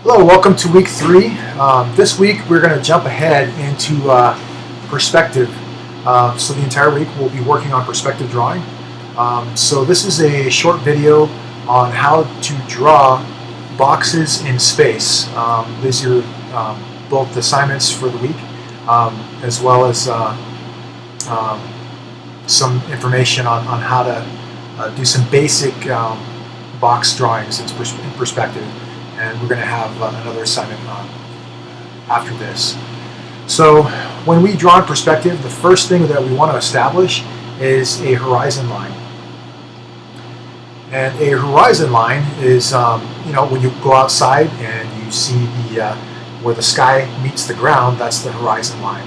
Hello, welcome to week 3. This week we're going to jump ahead into perspective. So the entire week we'll be working on perspective drawing. So this is a short video on how to draw boxes in space. These are both the assignments for the week, as well as some information on how to do some basic box drawings in perspective. And we're going to have another assignment after this. So when we draw in perspective, the first thing that we want to establish is a horizon line. And a horizon line is, when you go outside and you see where the sky meets the ground, that's the horizon line.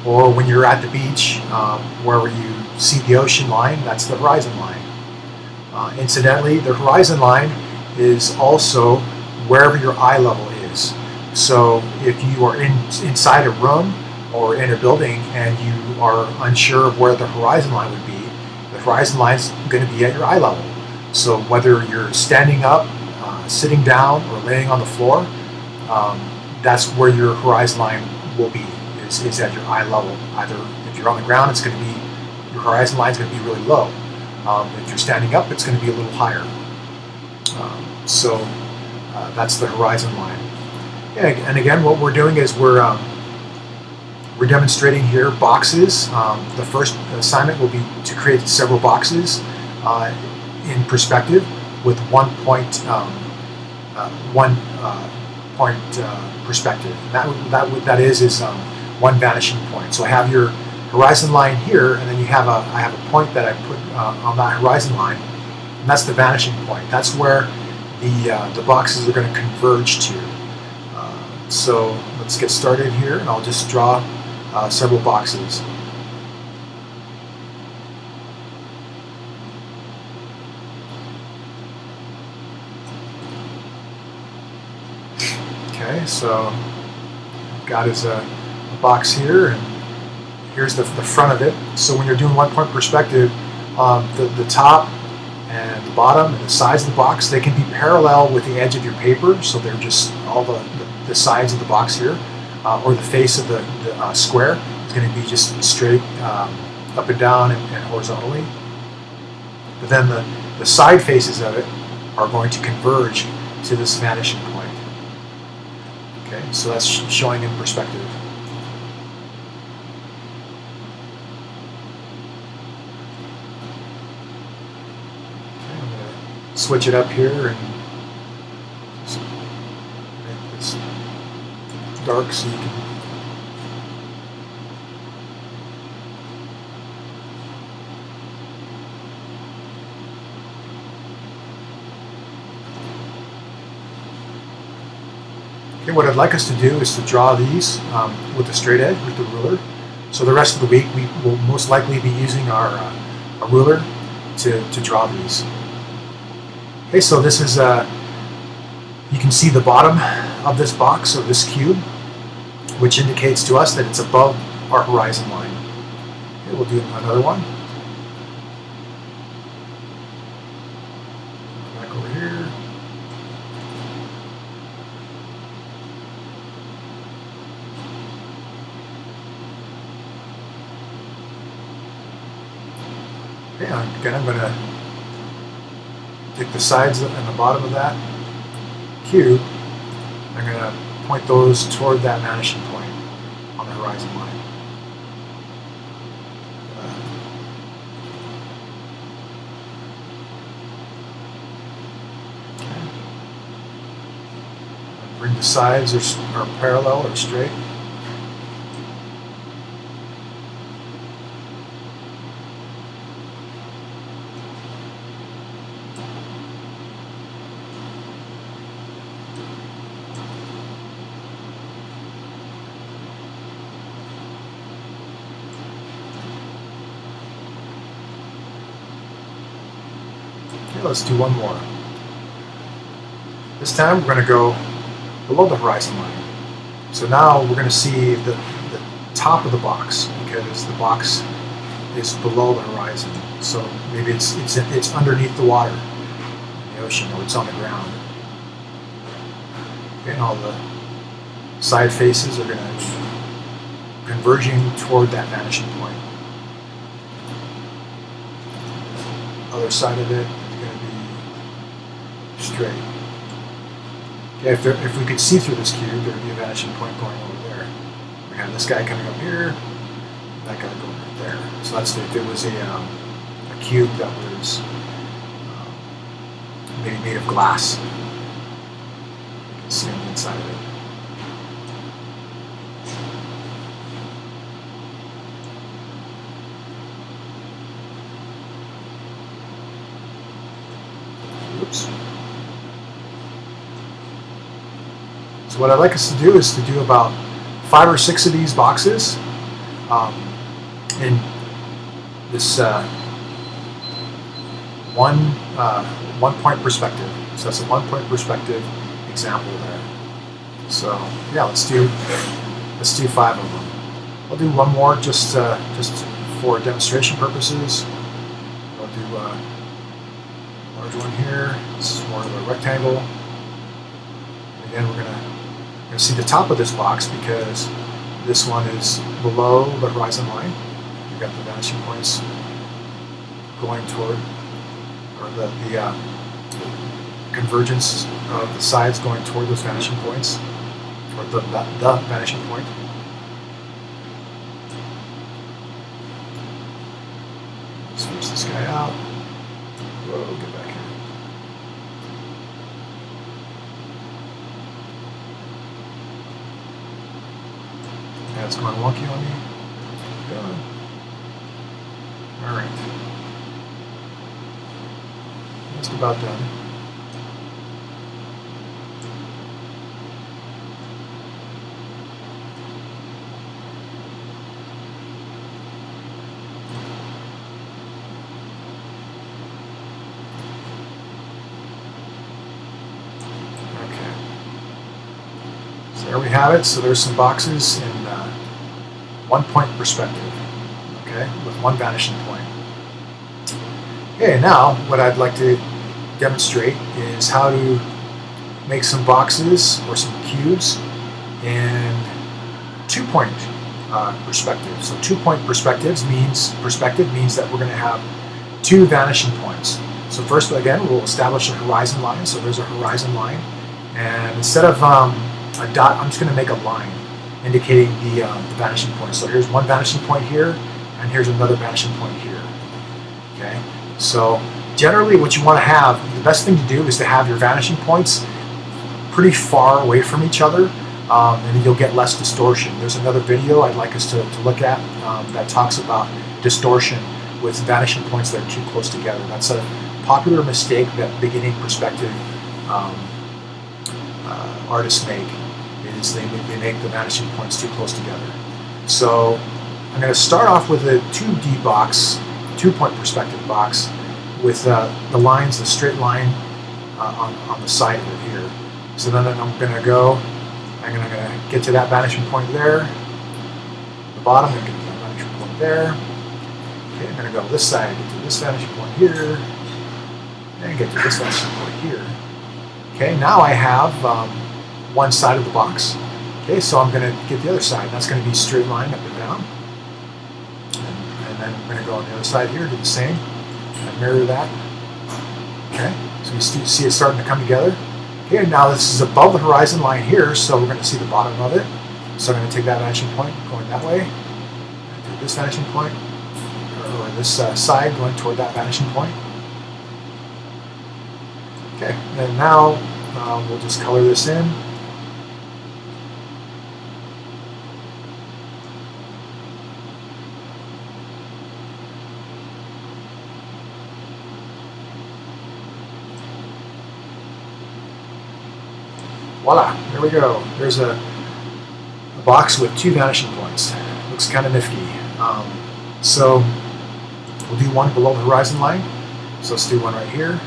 Or when you're at the beach, wherever you see the ocean line, that's the horizon line. Incidentally, the horizon line is also wherever your eye level is. So if you are inside a room or in a building and you are unsure of where the horizon line would be, the horizon line is going to be at your eye level. So whether you're standing up, sitting down, or laying on the floor, that's where your horizon line will be, is at your eye level. Either if you're on the ground, it's going to be, your horizon line is going to be really low. If you're standing up, it's going to be a little higher. So that's the horizon line. And again, what we're doing is we're demonstrating here boxes. The first assignment will be to create several boxes in perspective with one point perspective. That is one vanishing point. So I have your horizon line here, and then I have a point that I put on that horizon line, and that's the vanishing point. That's where the boxes are going to converge to. So let's get started here, and I'll just draw several boxes. Okay, so I've got a box here, and here's the front of it. So when you're doing one-point perspective, the top and the bottom and the sides of the box, they can be parallel with the edge of your paper, so they're just all the sides of the box here, or the face of the square is going to be just straight up and down and horizontally. But then the side faces of it are going to converge to this vanishing point. Okay, so that's showing in perspective. Switch it up here and make this dark so you can okay, what I'd like us to do is to draw these with a straight edge, with the ruler. So the rest of the week we will most likely be using our ruler to draw these. Okay, so this is, you can see the bottom of this box, or this cube, which indicates to us that it's above our horizon line. Okay, we'll do another one. Back over here. Okay, again, I'm going to take the sides and the bottom of that cube. I'm going to point those toward that vanishing point on the horizon line. Okay. Bring the sides are parallel or straight. Okay, let's do one more. This time we're going to go below the horizon line. So now we're going to see the top of the box, because the box is below the horizon. So maybe it's underneath the water in the ocean, or it's on the ground. Okay, and all the side faces are going to be converging toward that vanishing point. Other side of it is going to be straight. Okay, if we could see through this cube, there would be a vanishing point going over there. We have this guy coming up here, that guy going right there. So that's if there was a cube that was maybe made of glass. You can see on the inside of it. Oops. So what I'd like us to do is to do about 5 or 6 of these boxes in this one point perspective. So that's a 1 point perspective example there. So yeah, let's do 5 of them. I'll do one more just for demonstration purposes. I'll do a large one here. This is more of a rectangle. Again, we're gonna see the top of this box because this one is below the horizon line. We've got the vanishing points going toward, or the convergence of the sides going toward those vanishing points, or the vanishing point. Switch this guy out. Whoa, get back here. That's going wonky on me. Good. All right. Just about done. Okay. So there we have it. So there's some boxes in 1 point perspective, okay, with one vanishing point. Okay, now what I'd like to demonstrate is how to make some boxes or some cubes in 2 point perspective. So 2 point perspective means that we're going to have 2 vanishing points. So first, again, we'll establish a horizon line. So there's a horizon line, and instead of a dot, I'm just going to make a line indicating the vanishing point. So here's one vanishing point here, and here's another vanishing point here. Okay, so generally what you want to have, the best thing to do is to have your vanishing points pretty far away from each other, and you'll get less distortion. There's another video I'd like us to look at that talks about distortion with vanishing points that are too close together. That's a popular mistake that beginning perspective artists make. Is they make the vanishing points too close together. So I'm going to start off with a 2D box, 2 point perspective box, with the lines, the straight line on the side of it here. So then I'm going to get to that vanishing point there. The bottom, I'm going to get to that vanishing point there. Okay, I'm going to go this side, get to this vanishing point here, and get to this vanishing point here. Okay, now I have one side of the box. Okay, so I'm going to get the other side. That's going to be straight line up and down. And then I'm going to go on the other side here, do the same, and mirror that. Okay, so you see it starting to come together. Okay, now this is above the horizon line here, so we're going to see the bottom of it. So I'm going to take that vanishing point going that way, and take this vanishing point, or this side going toward that vanishing point. Okay, and now we'll just color this in. Voila, there we go. There's a box with 2 vanishing points. Looks kind of nifty. So we'll do one below the horizon line. So let's do one right here.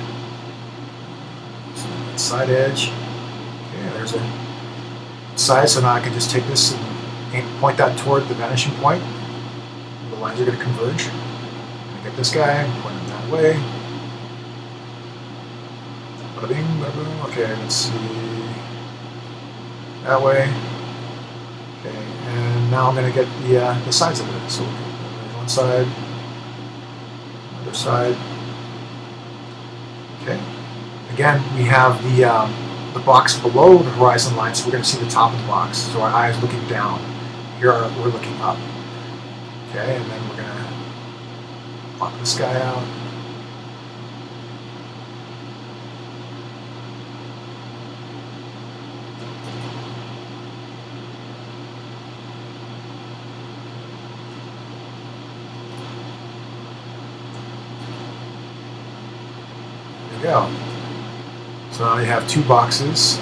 So side edge. Okay, there's a side, so now I can just take this and point that toward the vanishing point. The lines are going to converge. I'm going to get this guy and point him that way. Bada bing, bada boom. Okay, let's see. that way. Okay, and now I'm going to get the sides of it. So one side, other side. Okay. Again, we have the box below the horizon line, so we're going to see the top of the box. So our eye is looking down. Here we're looking up. Okay, and then we're going to block this guy out. There we go. So now you have two boxes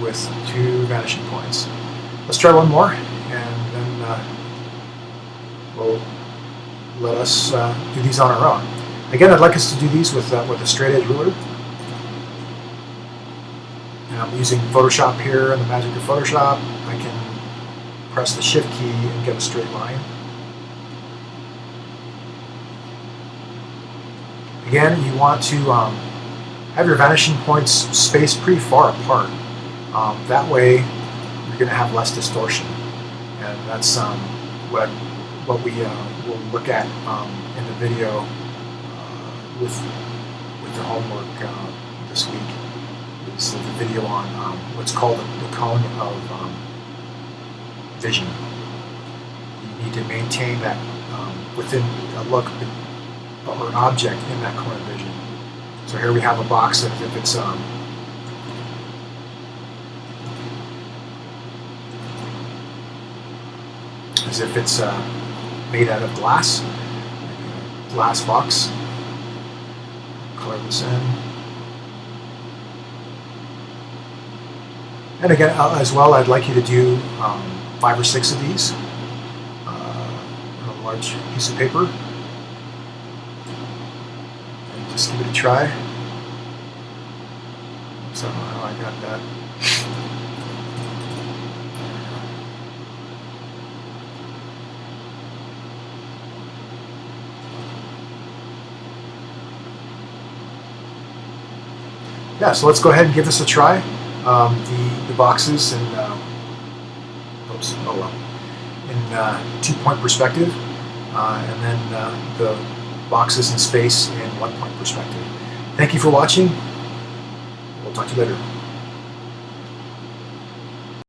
with two vanishing points. Let's try one more, and then we'll let us do these on our own. Again, I'd like us to do these with a straight edge ruler. And I'm using Photoshop here, and the magic of Photoshop, I can press the Shift key and get a straight line. Again, you want to have your vanishing points spaced pretty far apart. That way, you're going to have less distortion, and that's what we will look at in the video with the homework this week. Is the video on what's called the cone of vision. You need to maintain that within a look or an object in that cone of vision. So here we have a box that if it's as if it's made out of glass box. Color this in. And again, as well, I'd like you to do 5 or 6 of these on a large piece of paper. And just give it a try. So I don't know how I got that. Yeah, so let's go ahead and give this a try. The boxes in oops, oh well, in 2-point perspective, and then the boxes in space in 1-point perspective. Thank you for watching. We'll talk to you later.